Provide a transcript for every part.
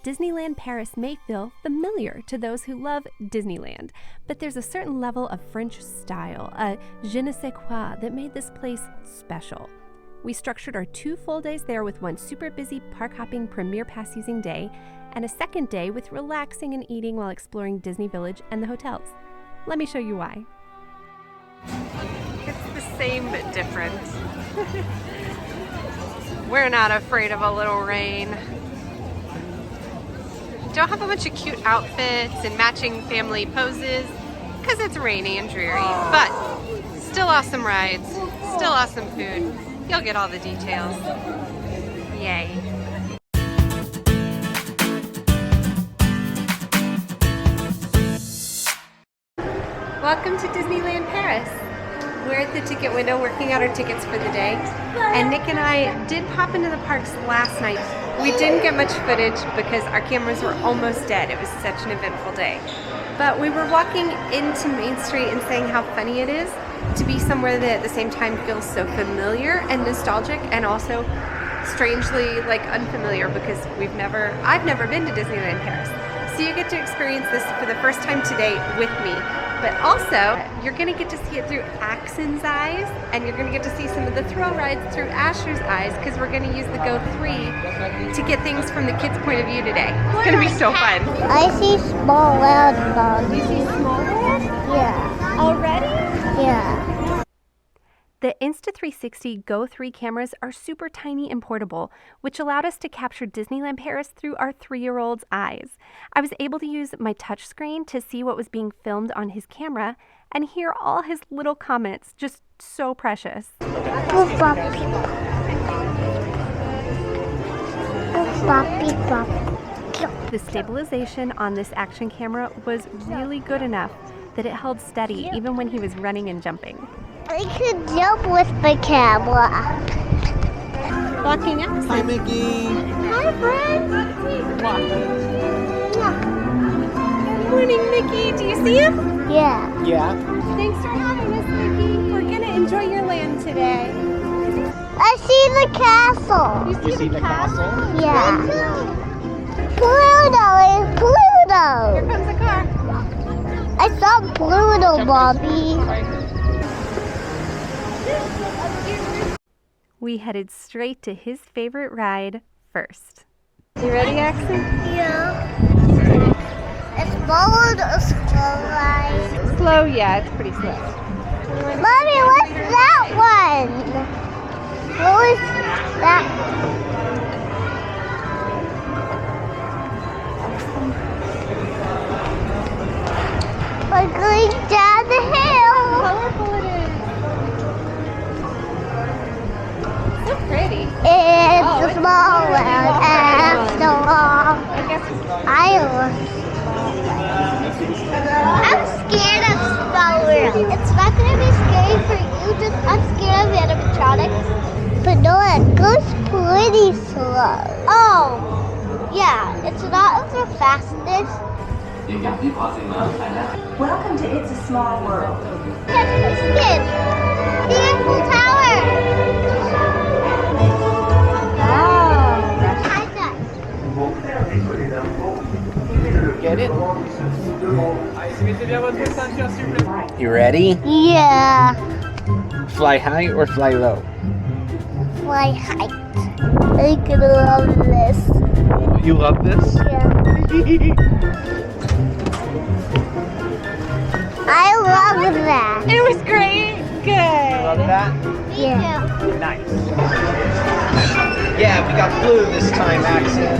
Disneyland Paris may feel familiar to those who love Disneyland, but there's a certain level of French style, a je ne sais quoi, that made this place special. We structured our 2 full days there with one super busy park-hopping Premier Pass using day, and a second day with relaxing and eating while exploring Disney Village and the hotels. Let me show you why. It's the same but different. We're not afraid of a little rain. Don't have a bunch of cute outfits and matching family poses because it's rainy and dreary, but still awesome rides, still awesome food. You'll get all the details. Yay. Welcome to Disneyland Paris. We're at the ticket window working out our tickets for the day, and Nick and I did pop into the parks last night. We didn't get much footage because our cameras were almost dead. It was such an eventful day. But we were walking into Main Street and saying how funny it is to be somewhere that at the same time feels so familiar and nostalgic, and also strangely like unfamiliar because I've never been to Disneyland Paris. So you get to experience this for the first time today with me. But also, you're gonna get to see it through Axon's eyes, and you're gonna get to see some of the thrill rides through Asher's eyes, because we're gonna use the Go 3 to get things from the kids' point of view today. It's gonna be so fun. I see small land, Mom. You see small land? Yeah. Already? Yeah. The Insta360 Go 3 cameras are super tiny and portable, which allowed us to capture Disneyland Paris through our 3-year-old's eyes. I was able to use my touchscreen to see what was being filmed on his camera and hear all his little comments, just so precious. The stabilization on this action camera was really good enough that it held steady even when he was running and jumping. I could jump with the camera. Walking up. Hi, Mickey. Hi, friend. Good morning, Mickey. Do you see him? Yeah. Yeah. Thanks for having us, Mickey. We're gonna enjoy your land today. I see the castle. You see the castle? Yeah. Pluto is Pluto. Here comes a car. I saw Pluto, Bobby. We headed straight to his favorite ride first. You ready, Axon? Yeah. It's followed a slow ride. Slow, yeah, it's pretty slow. Mommy, what's that one? What was that? We're going down the hill. Colorful it is. So pretty. It's a small world after all. I guess it's I'm scared of small world. It's not going to be scary for you. I'm scared of animatronics. But no, it goes pretty slow. Oh, yeah. It's not the fastest. Welcome to It's a Small World. Catch my skin. The Eiffel Tower. Get it? You ready? Yeah. Fly high or fly low? Fly height. I'm gonna love this. You love this? Yeah. I love that. It was great. Good. Love that? Yeah. Nice. Yeah, we got blue this time, Axon.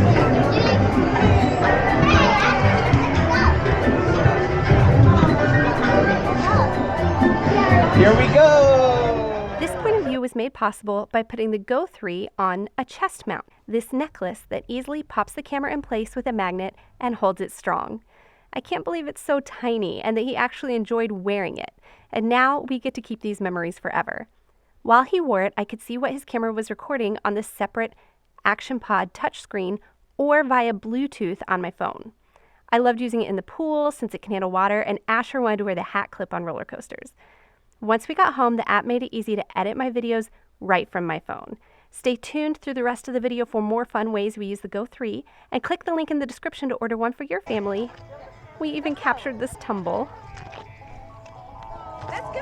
Here we go! This point of view was made possible by putting the Go 3 on a chest mount, this necklace that easily pops the camera in place with a magnet and holds it strong. I can't believe it's so tiny and that he actually enjoyed wearing it, and now we get to keep these memories forever. While he wore it, I could see what his camera was recording on the separate Action Pod touchscreen or via Bluetooth on my phone. I loved using it in the pool since it can handle water, and Asher wanted to wear the hat clip on roller coasters. Once we got home, the app made it easy to edit my videos right from my phone. Stay tuned through the rest of the video for more fun ways we use the Go 3, and click the link in the description to order one for your family. We even captured this tumble. Let's go!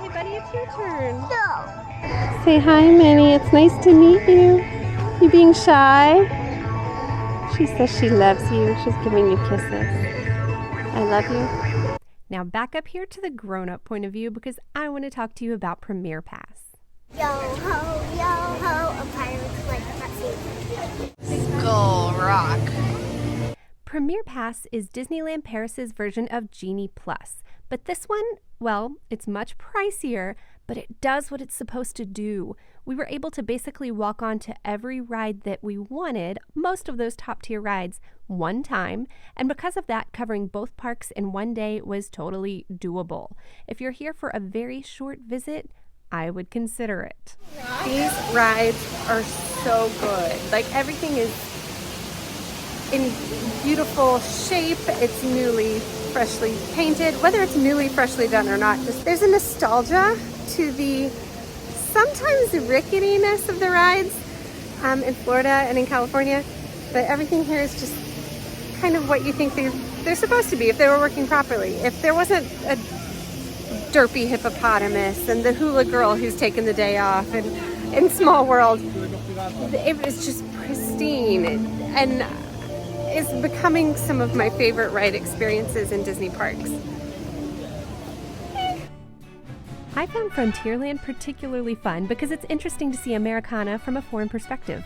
Hey buddy, it's your turn. No. Say hi, Minnie. It's nice to meet you. You being shy? She says she loves you. She's giving you kisses. I love you. Now back up here to the grown-up point of view because I want to talk to you about Premier Pass. Yo ho, a pirate's like Pepsi. Skull Rock. Premier Pass is Disneyland Paris's version of Genie Plus. But this one, well, it's much pricier, but it does what it's supposed to do. We were able to basically walk on to every ride that we wanted, most of those top tier rides, one time. And because of that, covering both parks in one day was totally doable. If you're here for a very short visit, I would consider it. These rides are so good. Like everything is in beautiful shape. It's newly, freshly painted. Whether it's newly, freshly done or not, just there's a nostalgia to the sometimes ricketiness of the rides in Florida and in California. But everything here is just kind of what you think they're supposed to be if they were working properly. If there wasn't a derpy hippopotamus and the hula girl who's taken the day off and in Small World, it was just pristine and is becoming some of my favorite ride experiences in Disney parks. I found Frontierland particularly fun because it's interesting to see Americana from a foreign perspective.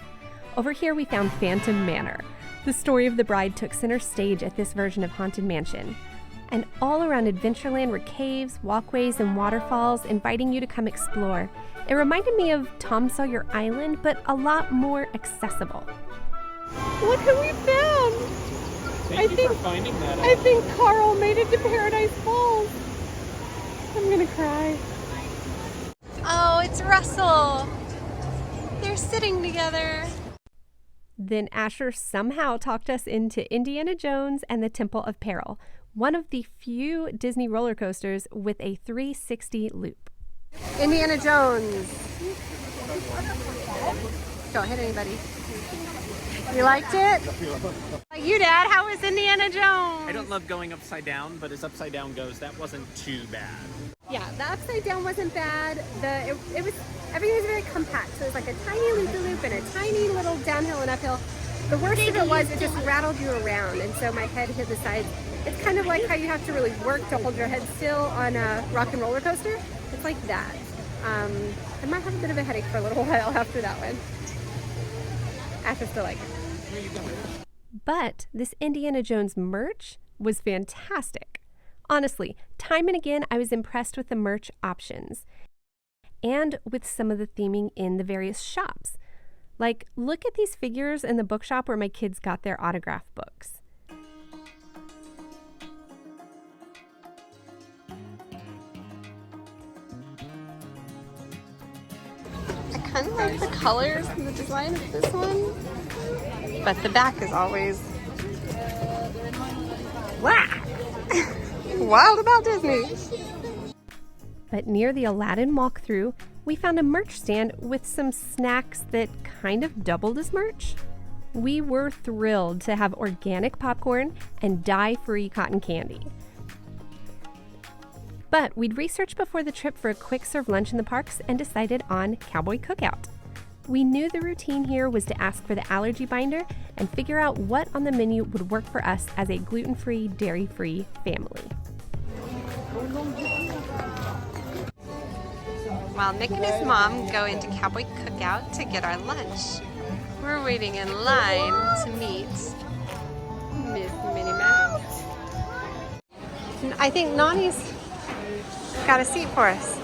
Over here we found Phantom Manor. The story of the bride took center stage at this version of Haunted Mansion. And all around Adventureland were caves, walkways, and waterfalls inviting you to come explore. It reminded me of Tom Sawyer Island, but a lot more accessible. Look who we found! Thank you for finding that out. I think Carl made it to Paradise Falls. I'm gonna cry. Oh, it's Russell. They're sitting together. Then Asher somehow talked us into Indiana Jones and the Temple of Peril, one of the few Disney roller coasters with a 360 loop. Indiana Jones. Don't hit anybody. You liked it? You, Dad, how was Indiana Jones? I don't love going upside down, but as upside down goes, that wasn't too bad. Yeah, the upside down wasn't bad. Everything was very compact. So it was like a tiny loop-de-loop and a tiny little downhill and uphill. The worst of it was it just rattled you around, and so my head hit the sides. It's kind of like how you have to really work to hold your head still on a rock and roller coaster. It's like that. I might have a bit of a headache for a little while after that one. Asher still like it. But this Indiana Jones merch was fantastic. Honestly, time and again, I was impressed with the merch options and with some of the theming in the various shops. Like, look at these figures in the bookshop where my kids got their autograph books. I kind of like the colors and the design of this one, but the back is always wild about Disney. But near the Aladdin walkthrough, we found a merch stand with some snacks that kind of doubled as merch. We were thrilled to have organic popcorn and dye-free cotton candy. But we'd researched before the trip for a quick serve lunch in the parks and decided on Cowboy Cookout. We knew the routine here was to ask for the allergy binder and figure out what on the menu would work for us as a gluten-free, dairy-free family. While Nick and his mom go into Cowboy Cookout to get our lunch, we're waiting in line to meet Miss Minnie Mouse. I think Nani's got a seat for us.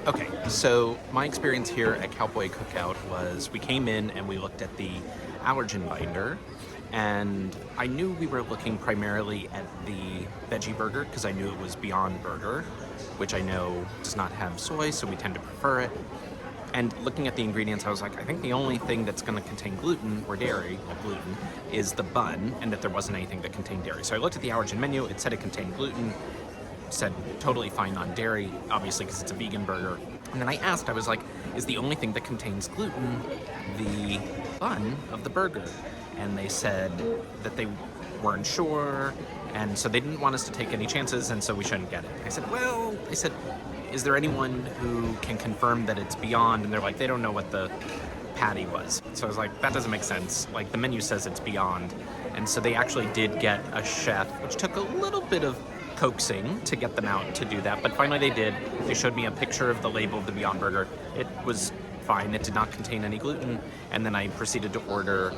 Okay, so my experience here at Cowboy Cookout was we came in and we looked at the allergen binder, and I knew we were looking primarily at the veggie burger because I knew it was Beyond Burger, which I know does not have soy, so we tend to prefer it. And looking at the ingredients, I was like, I think the only thing that's going to contain gluten or dairy, well, gluten, is the bun, and that there wasn't anything that contained dairy. So I looked at the allergen menu, it said it contained gluten. said totally fine on dairy, obviously because it's a vegan burger. And then I asked, I was like, is the only thing that contains gluten the bun of the burger? And they said that they weren't sure, and so they didn't want us to take any chances, and so we shouldn't get it. I said, well, is there anyone who can confirm that it's Beyond? And they're like, they don't know what the patty was. So I was like, that doesn't make sense. Like, the menu says it's Beyond. And so they actually did get a chef, which took a little bit of coaxing to get them out to do that, but finally they did. They showed me a picture of the label of the Beyond Burger. It was fine. It did not contain any gluten, and then I proceeded to order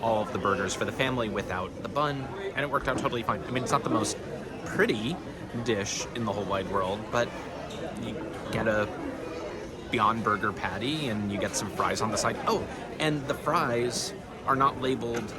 all of the burgers for the family without the bun, and it worked out totally fine. I mean, it's not the most pretty dish in the whole wide world, but you get a Beyond Burger patty and you get some fries on the side. Oh, and the fries are not labeled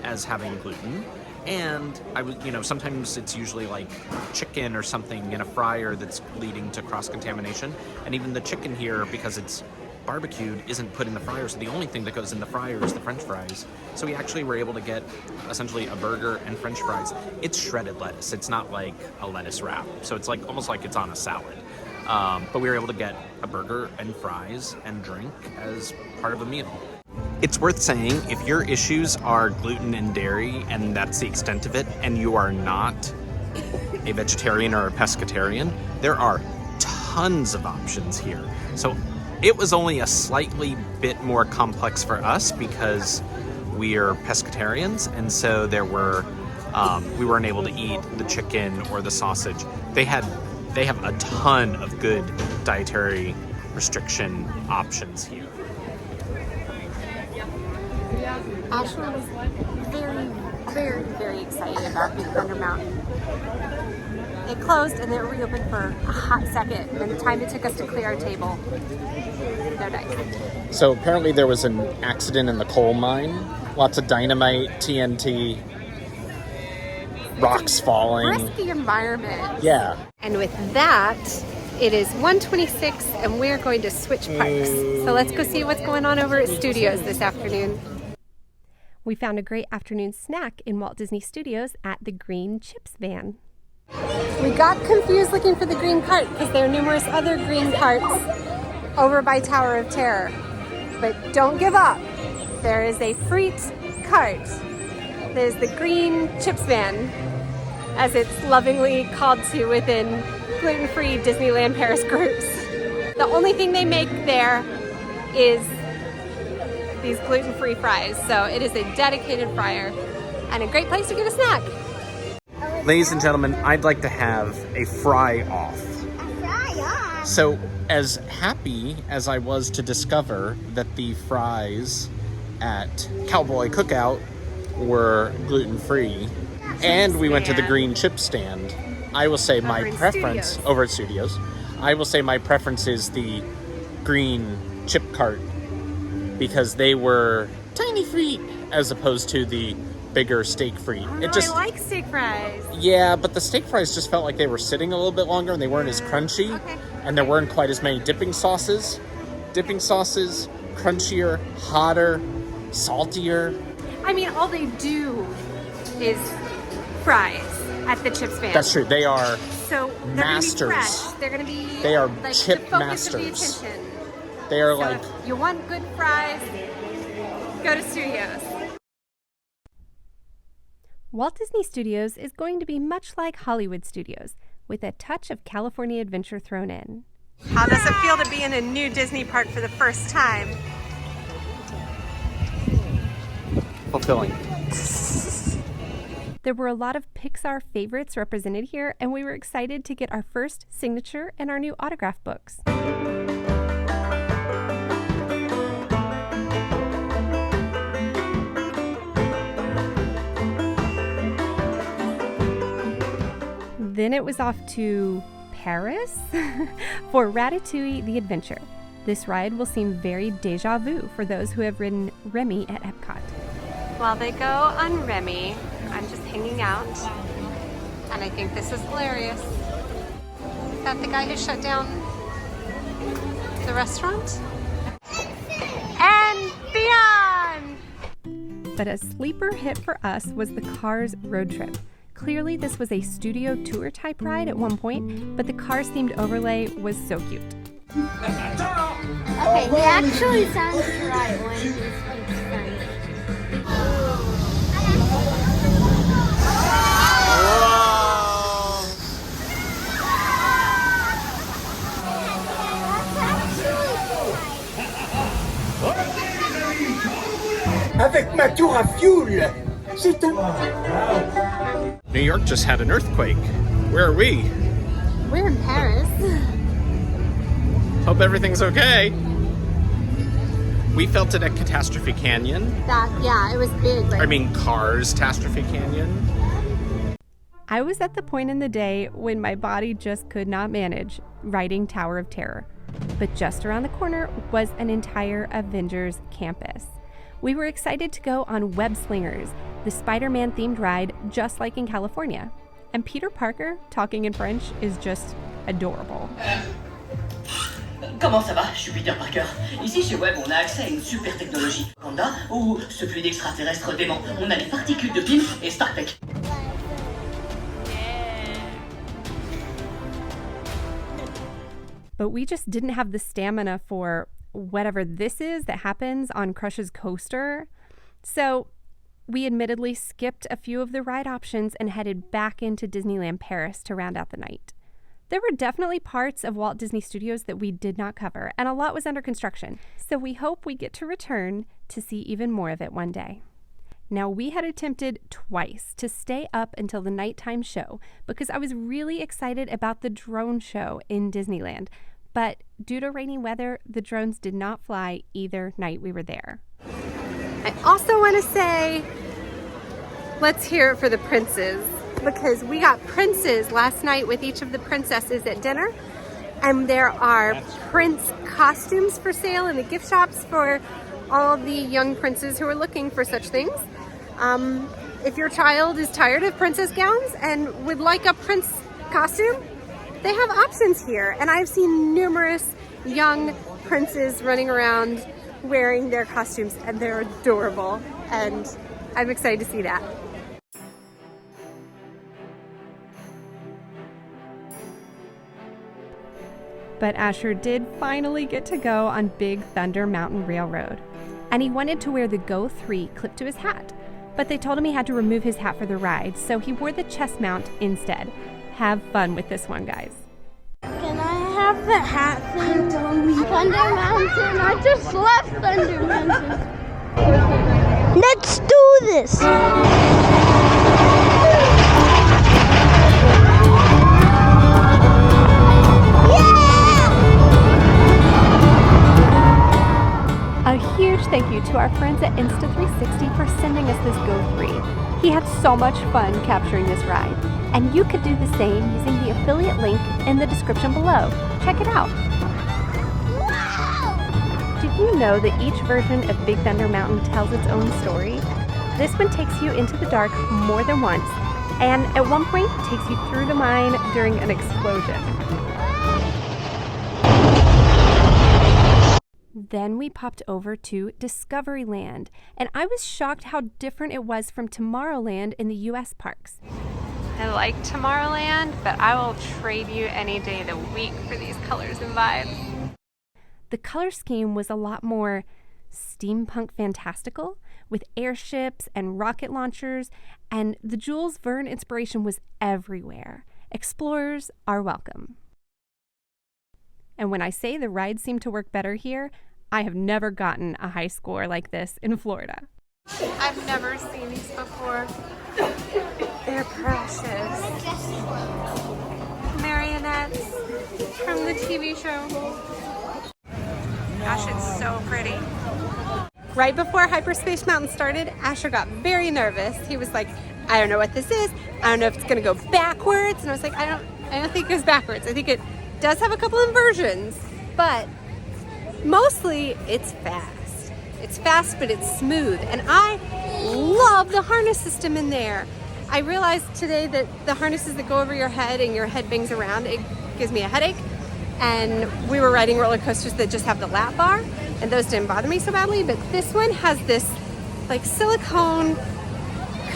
as having gluten. And I was, sometimes it's usually like chicken or something in a fryer that's leading to cross-contamination. And even the chicken here, because it's barbecued, isn't put in the fryer. So the only thing that goes in the fryer is the French fries. So we actually were able to get essentially a burger and French fries. It's shredded lettuce. It's not like a lettuce wrap. So it's like almost like it's on a salad. But we were able to get a burger and fries and drink as part of a meal. It's worth saying, if your issues are gluten and dairy, and that's the extent of it, and you are not a vegetarian or a pescatarian, there are tons of options here. So it was only a slightly bit more complex for us because we are pescatarians, and so there were we weren't able to eat the chicken or the sausage. They have a ton of good dietary restriction options here. Ashley was very, very, very excited about Big Thunder Mountain. It closed and then it reopened for a hot second. And the time it took us to clear our table, no dice. So apparently there was an accident in the coal mine. Lots of dynamite, TNT, rocks falling. Risky environment. Yeah. And with that, it is 1:26 and we're going to switch parks. So let's go see what's going on over at Studios this afternoon. We found a great afternoon snack in Walt Disney Studios at the Green Chips van. We got confused looking for the green cart because there are numerous other green carts over by Tower of Terror. But don't give up. There is a Freet cart. There's the Green Chips van, as it's lovingly called to within gluten-free Disneyland Paris groups. The only thing they make there is these gluten-free fries. So it is a dedicated fryer and a great place to get a snack. Ladies and gentlemen, I'd like to have a fry-off. A fry-off? So, as happy as I was to discover that the fries at Cowboy Cookout were gluten-free, and we went to the green chip stand, I will say my preference over at Studios. I will say my preference is the green chip cart because they were tiny free as opposed to the bigger steak free. I like steak fries. Yeah, but the steak fries just felt like they were sitting a little bit longer and they weren't as crunchy. Okay. And there weren't quite as many dipping sauces. Dipping sauces, crunchier, hotter, saltier. I mean, all they do is fries at the chips van. That's true. They are So they're masters. Gonna be fresh. They're going to be They are like chip the focus masters. Of the attention. They are So like if you want good fries, go to Studios. Walt Disney Studios is going to be much like Hollywood Studios, with a touch of California adventure thrown in. How does it feel to be in a new Disney park for the first time? fulfilling. There were a lot of Pixar favorites represented here, and we were excited to get our first signature and our new autograph books. Then it was off to Paris for Ratatouille the Adventure. This ride will seem very déjà vu for those who have ridden Remy at Epcot. While they go on Remy, I'm just hanging out, and I think this is hilarious. Is that the guy who shut down the restaurant? And beyond! But a sleeper hit for us was the Cars road trip. Clearly this was a studio tour type ride at one point, but the Cars themed overlay was so cute. Okay, he actually sounds right when he speaks French. Avec ma tour à fioul, c'est un... New York just had an earthquake. Where are we? We're in Paris. Hope everything's okay. We felt it at Catastrophe Canyon. Yeah, it was big. I mean, Cars Catastrophe Canyon. I was at the point in the day when my body just could not manage riding Tower of Terror. But just around the corner was an entire Avengers campus. We were excited to go on Web Slingers, the Spider-Man themed ride just like in California. And Peter Parker talking in French is just adorable. Comment ça va? Je suis Peter Parker. Ici chez Web, on a accès à une super technologie. Panda ou ce fluide extraterrestre dément. On a les particules de PIM et Star Trek. But we just didn't have the stamina for whatever this is that happens on Crush's coaster. So we admittedly skipped a few of the ride options and headed back into Disneyland Paris to round out the night. There were definitely parts of Walt Disney Studios that we did not cover, and a lot was under construction. So we hope we get to return to see even more of it one day. Now, we had attempted twice to stay up until the nighttime show because I was really excited about the drone show in Disneyland. But due to rainy weather, the drones did not fly either night we were there. I also want to say, let's hear it for the princes, because we got princes last night with each of the princesses at dinner. And there are prince costumes for sale in the gift shops for all the young princes who are looking for such things. If your child is tired of princess gowns and would like a prince costume, they have options here. And I've seen numerous young princes running around wearing their costumes, and they're adorable. And I'm excited to see that. But Asher did finally get to go on Big Thunder Mountain Railroad. And he wanted to wear the Go 3 clipped to his hat. But they told him he had to remove his hat for the ride, so he wore the chest mount instead. Have fun with this one, guys. Can I have the hat thing? Thunder Mountain. I just left Thunder Mountain. Let's do this. A huge thank you to our friends at Insta360 for sending us this Go 3. He had so much fun capturing this ride. And you could do the same using the affiliate link in the description below. Check it out. Wow! Did you know that each version of Big Thunder Mountain tells its own story? This one takes you into the dark more than once, and at one point takes you through the mine during an explosion. Then we popped over to Discoveryland, and I was shocked how different it was from Tomorrowland in the US parks. I like Tomorrowland, but I will trade you any day of the week for these colors and vibes. The color scheme was a lot more steampunk fantastical, with airships and rocket launchers, and the Jules Verne inspiration was everywhere. Explorers are welcome. And when I say the rides seem to work better here, I have never gotten a high score like this in Florida. I've never seen these before. They're precious. Marionettes from the TV show. Gosh, it's so pretty. Right before Hyperspace Mountain started, Asher got very nervous. He was like, I don't know what this is. I don't know if it's gonna go backwards. And I was like, I don't think it goes backwards. I think it does have a couple inversions, but mostly it's fast. It's fast, but it's smooth. And I love the harness system in there. I realized today that the harnesses that go over your head and your head bangs around, it gives me a headache. And we were riding roller coasters that just have the lap bar, and those didn't bother me so badly, but this one has this like silicone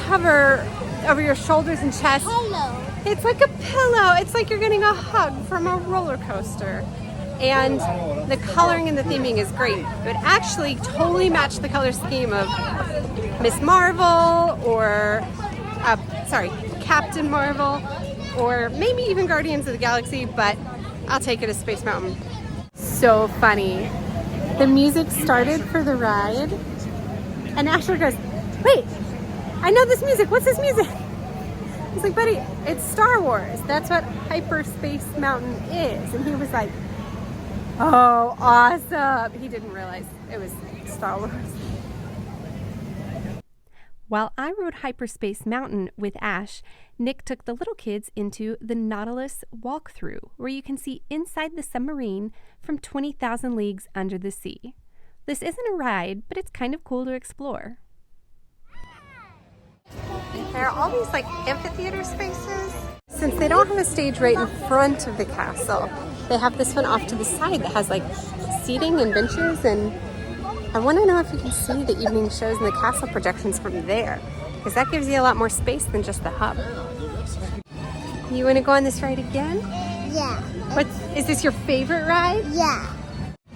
cover over your shoulders and chest. Hello. It's like a pillow. It's like you're getting a hug from a roller coaster. And the coloring and the theming is great. It would actually totally match the color scheme of Miss Marvel or, Captain Marvel, or maybe even Guardians of the Galaxy, but I'll take it as Space Mountain. So funny. The music started for the ride, and Asher goes, wait, I know this music. What's this music? I was like, buddy, it's Star Wars. That's what Hyperspace Mountain is. And he was like, oh, awesome. He didn't realize it was Star Wars. While I rode Hyperspace Mountain with Ash, Nick took the little kids into the Nautilus walkthrough, where you can see inside the submarine from 20,000 leagues under the sea. This isn't a ride, but it's kind of cool to explore. There are all these like amphitheater spaces. Since they don't have a stage right in front of the castle, they have this one off to the side that has like seating and benches, and I want to know if you can see the evening shows and the castle projections from there, because that gives you a lot more space than just the hub. You want to go on this ride again? Yeah. Is this your favorite ride? Yeah.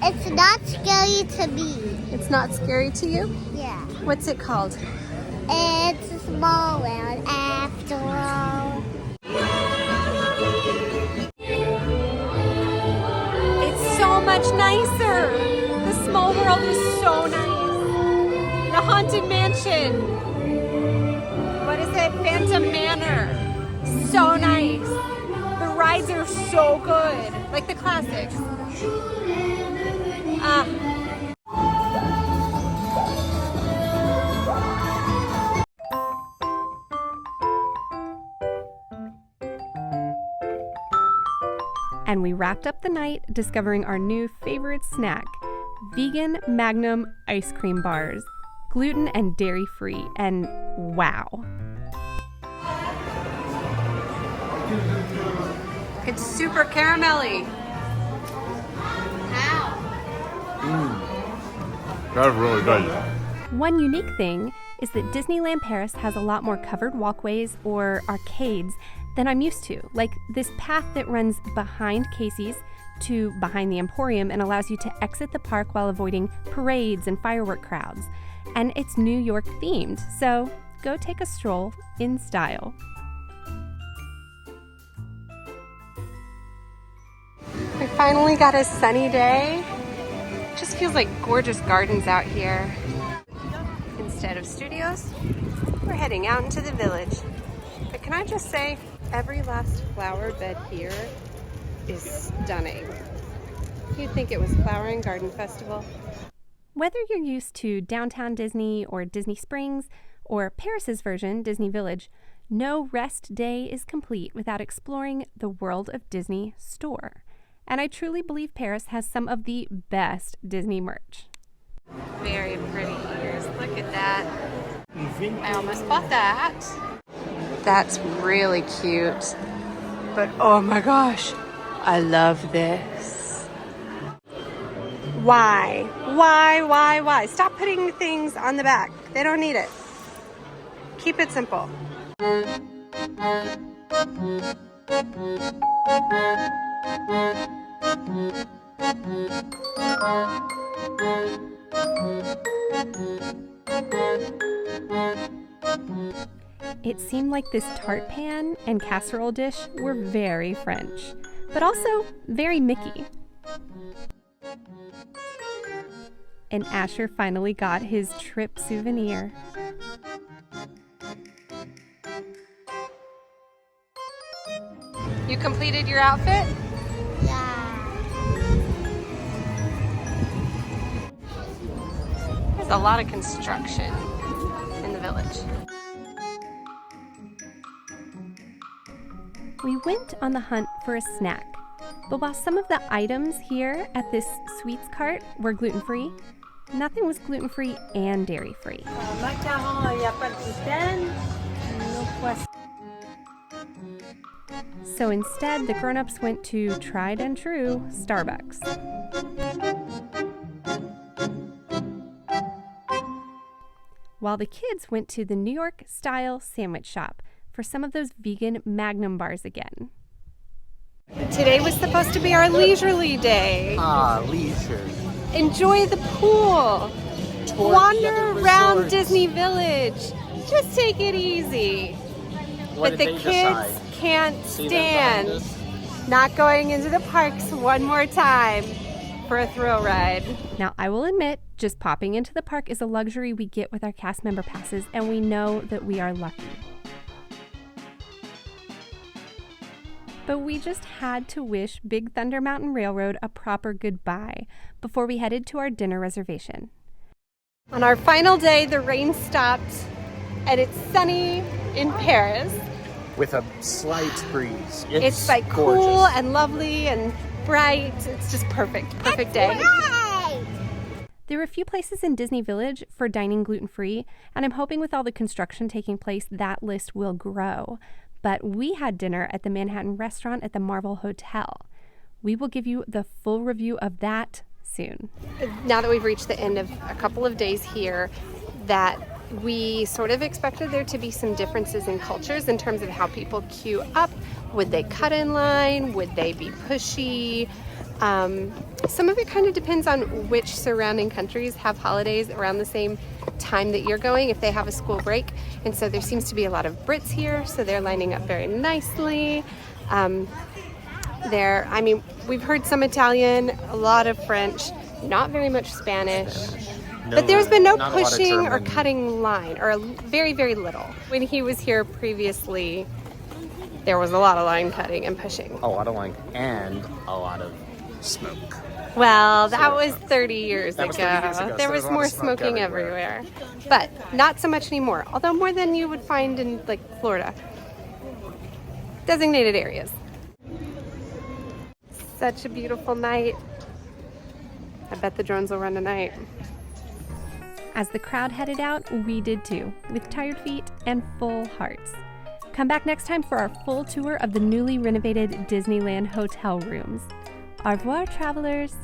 It's not scary to me. It's not scary to you? Yeah. What's it called? It's a small world after all. It's so much nicer. The small world is so nice. The Haunted Mansion. What is it? Phantom Manor. So nice. The rides are so good. Like the classics. And we wrapped up the night discovering our new favorite snack, Vegan Magnum ice cream bars, gluten and dairy free, and wow. It's super caramelly. That's really good. One unique thing is that Disneyland Paris has a lot more covered walkways or arcades than I'm used to, like this path that runs behind Casey's to behind the Emporium and allows you to exit the park while avoiding parades and firework crowds. And it's New York themed, so go take a stroll in style. We finally got a sunny day. It just feels like gorgeous gardens out here. Instead of studios, we're heading out into the village. But can I just say, every last flower bed here is stunning. You'd think it was Flower and Garden Festival. Whether you're used to downtown Disney or Disney Springs or Paris's version, Disney Village, no rest day is complete without exploring the World of Disney store. And I truly believe Paris has some of the best Disney merch. Very pretty ears. Look at that. I almost bought that. That's really cute. But oh my gosh, I love this. Why? Why? Stop putting things on the back. They don't need it. Keep it simple. It seemed like this tart pan and casserole dish were very French, but also very Mickey. And Asher finally got his trip souvenir. You completed your outfit? Yeah. There's a lot of construction in the village. We went on the hunt for a snack, but while some of the items here at this sweets cart were gluten-free, nothing was gluten-free and dairy-free. So instead, the grown-ups went to tried and true Starbucks. While the kids went to the New York-style sandwich shop, for some of those vegan Magnum bars again. Today was supposed to be our leisurely day. Leisure. Enjoy the pool. Wander around Disney Village. Just take it easy. But the kids can't stand not going into the parks one more time for a thrill ride. Now, I will admit, just popping into the park is a luxury we get with our cast member passes, and we know that we are lucky. But we just had to wish Big Thunder Mountain Railroad a proper goodbye before we headed to our dinner reservation. On our final day, the rain stopped, and it's sunny in Paris. With a slight breeze. It's like gorgeous. Cool and lovely and bright. It's just perfect day. There are a few places in Disney Village for dining gluten-free, and I'm hoping with all the construction taking place, that list will grow. But we had dinner at the Manhattan restaurant at the Marvel Hotel. We will give you the full review of that soon. Now that we've reached the end of a couple of days here, that we sort of expected there to be some differences in cultures in terms of how people queue up. Would they cut in line? Would they be pushy? Some of it kind of depends on which surrounding countries have holidays around the same time that you're going, if they have a school break. And so there seems to be a lot of Brits here, so they're lining up very nicely. We've heard some Italian, a lot of French, not very much Spanish. But there's been no pushing or cutting line, or very, very little. When he was here previously, there was a lot of line cutting and pushing. A lot of line and a lot of smoke. Well, that was 30 years ago. 30 years ago. There was more smoking everywhere. But not so much anymore, although more than you would find in like Florida. Designated areas. Such a beautiful night. I bet the drones will run tonight. As the crowd headed out, we did too, with tired feet and full hearts. Come back next time for our full tour of the newly renovated Disneyland hotel rooms. Au revoir, travelers!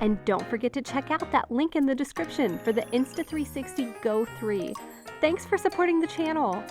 And don't forget to check out that link in the description for the Insta360 Go 3. Thanks for supporting the channel!